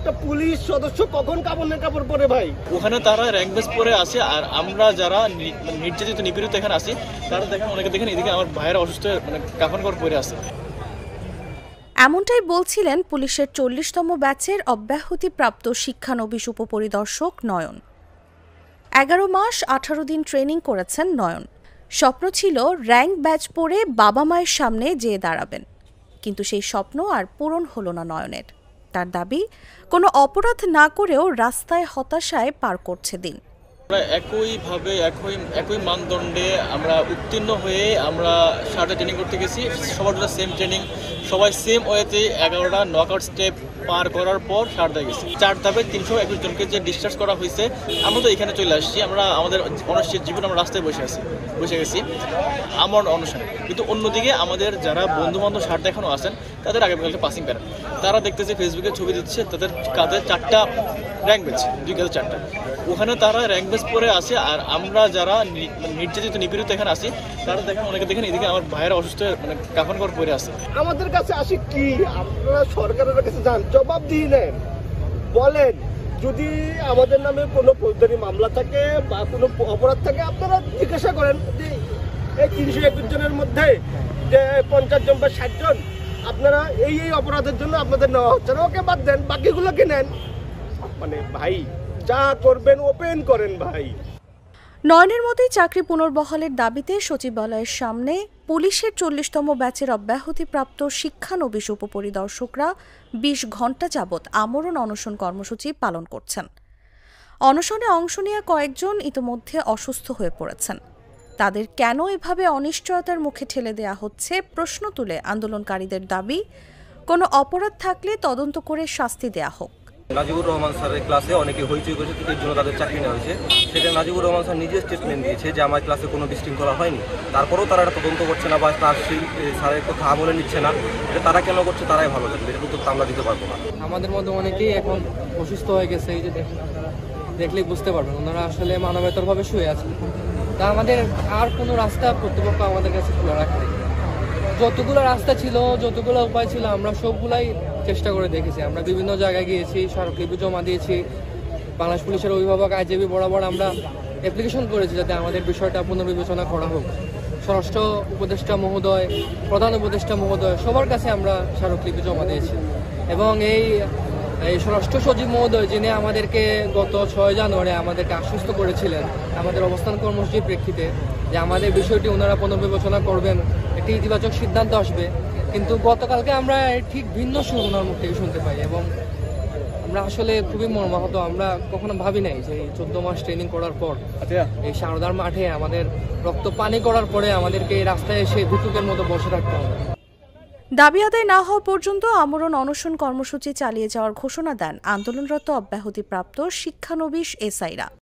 একটা পুলিশ সদস্য কখন কাপড় পরে ভাই? ওখানে তারা র্যাঙ্ক বেস পরে আসে, আর আমরা যারা নির্যাতিত নিপীড়িত এখানে আসি তারা দেখেন, অনেকে দেখেন এদিকে আমার ভাইয়েরা অসুস্থ কাপড় পরে আসে। এমনটাই বলছিলেন পুলিশের 40তম ব্যাচের অব্যাহতিপ্রাপ্ত শিক্ষানবিশ উপপরিদর্শক নয়ন। 11 মাস 18 দিন ট্রেনিং করেছেন নয়ন। স্বপ্ন ছিল র্যাঙ্ক ব্যাচ পরে বাবা মায়ের সামনে যেয়ে দাঁড়াবেন, কিন্তু সেই স্বপ্ন আর পূরণ হলো না নয়নের। তার দাবি, কোনো অপরাধ না করেও রাস্তায় হতাশায় পার করছে দিন। আমরা একইভাবে একই মানদণ্ডে আমরা উত্তীর্ণ হয়ে আমরা 7টা ট্রেনিং করতে গেছি, সবার জন্য সেম ট্রেনিং, সবাই সেম ওয়েতে 11টা নকআউট স্টেপ পার করার পর 7টা গেছি। 4 ধাপে 321 জনকে যে ডিসচার্জ করা হয়েছে, আমরা তো এখানে চলে আসছি, আমরা আমাদের অনিশ্চিত জীবন আমরা রাস্তায় বসে গেছি আমার অনুসারে। কিন্তু অন্যদিকে আমাদের যারা বন্ধু বান্ধব 7টা এখনও আছেন, তাদের আগামীকালকে পাসিং প্যারা, তারা দেখতেছে ফেসবুকে ছবি দিচ্ছে, তাদের কাঁধে 4টা র্যাঙ্ক বেচ, 2 কাঁধে 4টা। ওখানে তারা র্যাঙ্ক বেস পরে আসে, আর আমরা যারা নির্যাতিত নিপীড়িত এখানে আসি তারা দেখেন, অনেকে দেখেন এদিকে আমার ভাইয়েরা অসুস্থ কাপড় পরে আসে। আমাদের কাছে আসি কি, আপনারা সরকারের কাছে যান, জবাব দিয়ে নেন, বলেন যদি আমাদের নামে কোনো ফৌজদারি মামলা থাকে বা কোনো অপরাধ থাকে, আপনারা জিজ্ঞাসা করেন যে এই 321 জনের মধ্যে যে 50 জন বা 60 জন আপনারা এই অপরাধের জন্য আপনাদের নেওয়া হচ্ছে না, ওকে বাদ দেন, বাকিগুলোকে নেন। মানে ভাই, যা করবেন ওপেন করেন ভাই। নয়নের মতোই চাকরি পুনর্বহালের দাবিতে সচিবালয়ের সামনে পুলিশের 40তম ব্যাচের অব্যাহতিপ্রাপ্ত শিক্ষানবিশ উপপরিদর্শকরা 20 ঘণ্টা যাবৎ আমরণ অনশন কর্মসূচি পালন করছেন। অনশনে অংশ নেওয়া কয়েকজন ইতোমধ্যে অসুস্থ হয়ে পড়েছেন। তাদের কেন এভাবে অনিশ্চয়তার মুখে ঠেলে দেয়া হচ্ছে প্রশ্ন তুলে আন্দোলনকারীদের দাবি, কোনো অপরাধ থাকলে তদন্ত করে শাস্তি দেয়া হোক। নাজিবুর রহমান স্যারের ক্লাসে অনেকে হইচই করেছে, এর জন্য তাদের চাকরি নেওয়া হয়েছে। সেটা নাজিবুর রহমান স্যার নিজে স্টেটমেন্ট দিয়েছে যে আমার ক্লাসে কোনো বিশৃঙ্খলা হয়নি। তারপরেও তারা এটা তদন্ত করছে না বা তার সেই স্যারের কথা আমলে নিচ্ছে না। এটা তারা কেন করছে তারাই ভালো জানবে, এটার উত্তর আমরা দিতে পারবো না। আমাদের মধ্যে অনেকেই এখন অসুস্থ হয়ে গেছে, এই যে দেখলেই বুঝতে পারবেন ওনারা আসলে মানবেতরভাবে শুয়ে আছে। তা আমাদের আর কোনো রাস্তা কর্তৃপক্ষ আমাদের কাছে খোলা রাখে। যতগুলো রাস্তা ছিল, যতগুলো উপায় ছিল, আমরা সবগুলাই চেষ্টা করে দেখেছি। আমরা বিভিন্ন জায়গায় গিয়েছি, স্মারকলিপি জমা দিয়েছি, বাংলাদেশ পুলিশের অভিভাবক আইজিবি বরাবর আমরা অ্যাপ্লিকেশন করেছি যাতে আমাদের বিষয়টা পুনর্বিবেচনা করা হোক। স্বরাষ্ট্র উপদেষ্টা মহোদয়, প্রধান উপদেষ্টা মহোদয়, সবার কাছে আমরা স্মারকলিপি জমা দিয়েছি। এবং এই স্বরাষ্ট্র সচিব মহোদয়, যিনি আমাদেরকে গত 6 জানুয়ারি আমাদেরকে আশ্বস্ত করেছিলেন আমাদের অবস্থান কর্মসূচির প্রেক্ষিতে যে আমাদের বিষয়টি ওনারা পুনর্বিবেচনা করবেন, একটি ইতিবাচক সিদ্ধান্ত আসবে, কিন্তু গতকালকে আমরা ঠিক ভিন্ন সুর ওনার মুখ থেকে শুনতে পাই এবং আমরা আসলে খুবই মর্মাহত। আমরা কখনো ভাবি নাই যে 14 মাস ট্রেনিং করার পর এই সারদার মাঠে আমাদের রক্ত পানি করার পরে আমাদেরকে এই রাস্তায় এসে ভিক্ষুকের মতো বসে থাকতে হবে। দাবি আদায় না হওয়া পর্যন্ত আমরণ অনশন কর্মসূচি চালিয়ে যাওয়ার ঘোষণা দেন আন্দোলনরত অব্যাহতিপ্রাপ্ত শিক্ষানবিশ এসআইরা।